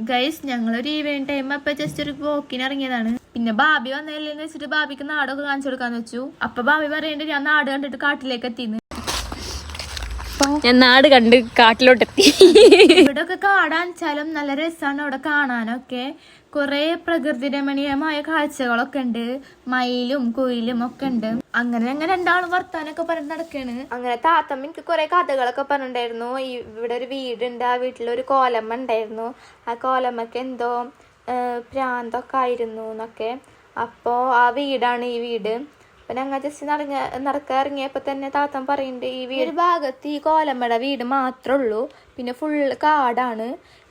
Guys ഞങ്ങളൊരു evening time അപ്പൊ just ഒരു വോക്കിന് ഇറങ്ങിയതാണ്. പിന്നെ ഭാബി വന്നതില്ലെന്ന് വെച്ചിട്ട് ഭാബിക്ക് നാടൊക്കെ കാണിച്ചു കൊടുക്കാന്ന് വെച്ചു. അപ്പൊ ഭാബി പറയേണ്ടത് ഞാൻ നാട് കണ്ടിട്ട് കാട്ടിലേക്ക് എത്തിന്ന്. ഞാൻ നാട് കണ്ട് കാട്ടിലോട്ടെത്തി. ഇവിടെ ഒക്കെ കാടാച്ചാലും നല്ല രസമാണ് അവിടെ കാണാനൊക്കെ. കുറെ പ്രകൃതി രമണീയമായ കാഴ്ചകളൊക്കെ ഉണ്ട്. മയിലും കുയിലും ഒക്കെ ഉണ്ട്. അങ്ങനെ രണ്ടാളും വർത്താനൊക്കെ പറഞ്ഞ് നടക്കാണ്. അങ്ങനെ താത്തമ്മ എനിക്ക് കുറെ കഥകളൊക്കെ പറഞ്ഞിട്ടുണ്ടായിരുന്നു. ഇവിടെ ഒരു വീടുണ്ട്, ആ വീട്ടിലൊരു കോലമ്മ ഉണ്ടായിരുന്നു. ആ കോലമ്മക്ക് എന്തോ പ്രാന്തൊക്കെ ആയിരുന്നു എന്നൊക്കെ. അപ്പോ ആ വീടാണ് ഈ വീട്. അപ്പൊ ഞങ്ങൾ ജസ്റ്റ് നടക്കാറിങ്ങിയപ്പോ തന്നെ താത്തൻ പറയുന്നുണ്ട് ഈ വീട് ഭാഗത്ത് ഈ കോലമ്മയുടെ വീട് മാത്രമേ ഉള്ളൂ, പിന്നെ ഫുള്ള് കാടാണ്.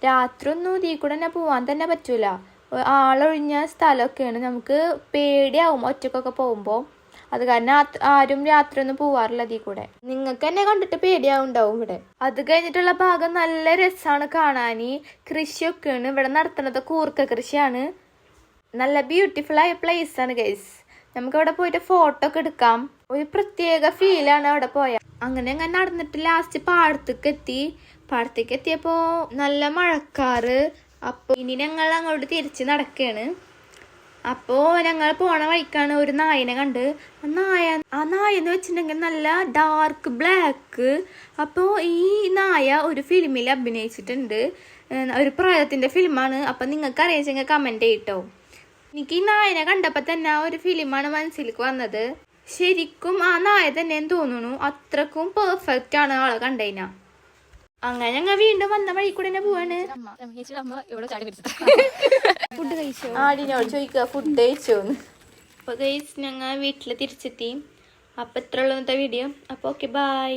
രാത്രി ഒന്നും ഇതിൽ കൂടെ തന്നെ പോവാൻ തന്നെ പറ്റൂല. ആളൊഴിഞ്ഞ സ്ഥലമൊക്കെയാണ്. നമുക്ക് പേടിയാവും ഒറ്റക്കൊക്കെ പോകുമ്പോ. അത് കാരണം ആരും രാത്രി ഒന്നും പോവാറില്ല ഇതിൽ കൂടെ. നിങ്ങൾക്ക് തന്നെ കണ്ടിട്ട് പേടിയാവുണ്ടാവും ഇവിടെ. അത് കഴിഞ്ഞിട്ടുള്ള ഭാഗം നല്ല രസമാണ് കാണാന്. കൃഷിയൊക്കെയാണ് ഇവിടെ നടത്തുന്നത്. കൂർക്ക കൃഷിയാണ്. നല്ല ബ്യൂട്ടിഫുൾ ആയ പ്ലേസ് ആണ് ഗൈസ്. നമുക്ക് അവിടെ പോയിട്ട് ഫോട്ടോ ഒക്കെ എടുക്കാം. ഒരു പ്രത്യേക ഫീലാണ് അവിടെ പോയാൽ. അങ്ങനെ നടന്നിട്ട് ലാസ്റ്റ് പാടത്തേക്ക് എത്തിയപ്പോ നല്ല മഴക്കാറ്. അപ്പൊ ഇനി ഞങ്ങൾ അങ്ങോട്ട് തിരിച്ച് നടക്കാണ്. അപ്പോ ഞങ്ങൾ പോണ വഴിക്കാണ് ഒരു നായനെ കണ്ട്. ആ നായ എന്ന് വെച്ചിട്ടുണ്ടെങ്കിൽ നല്ല ഡാർക്ക് ബ്ലാക്ക്. അപ്പോ ഈ നായ ഒരു ഫിലിമിൽ അഭിനയിച്ചിട്ടുണ്ട്. ഒരു പ്രേതത്തിന്റെ ഫിലിമാണ്. അപ്പൊ നിങ്ങൾക്ക് അറിയിച്ചെങ്കിൽ കമന്റ് ചെയ്യട്ടോ. എനിക്ക് ഈ നായനെ കണ്ടപ്പോ തന്നെ ആ ഒരു ഫിലിമാണ് മനസ്സിലേക്ക് വന്നത്. ശരിക്കും ആ നായ തന്നെ തോന്നുന്നു. അത്രക്കും പെർഫെക്റ്റ് ആണ് ആളെ കണ്ടതിന. അങ്ങനെ ഞങ്ങൾ വീണ്ടും വന്ന വഴി കൂടെ തന്നെ പോവാണ്. ഫുഡ് കഴിച്ചോ? ആടിനോട് ചോദിക്കുക ഫുഡ് കഴിച്ചോന്ന്. അപ്പൊ ഗൈസ് ഞങ്ങൾ വീട്ടില് തിരിച്ചെത്തി. അപ്പൊ ഇത്ര ഉള്ളൂ ഇന്നത്തെ വീഡിയോ. അപ്പൊ ഓക്കെ ബൈ.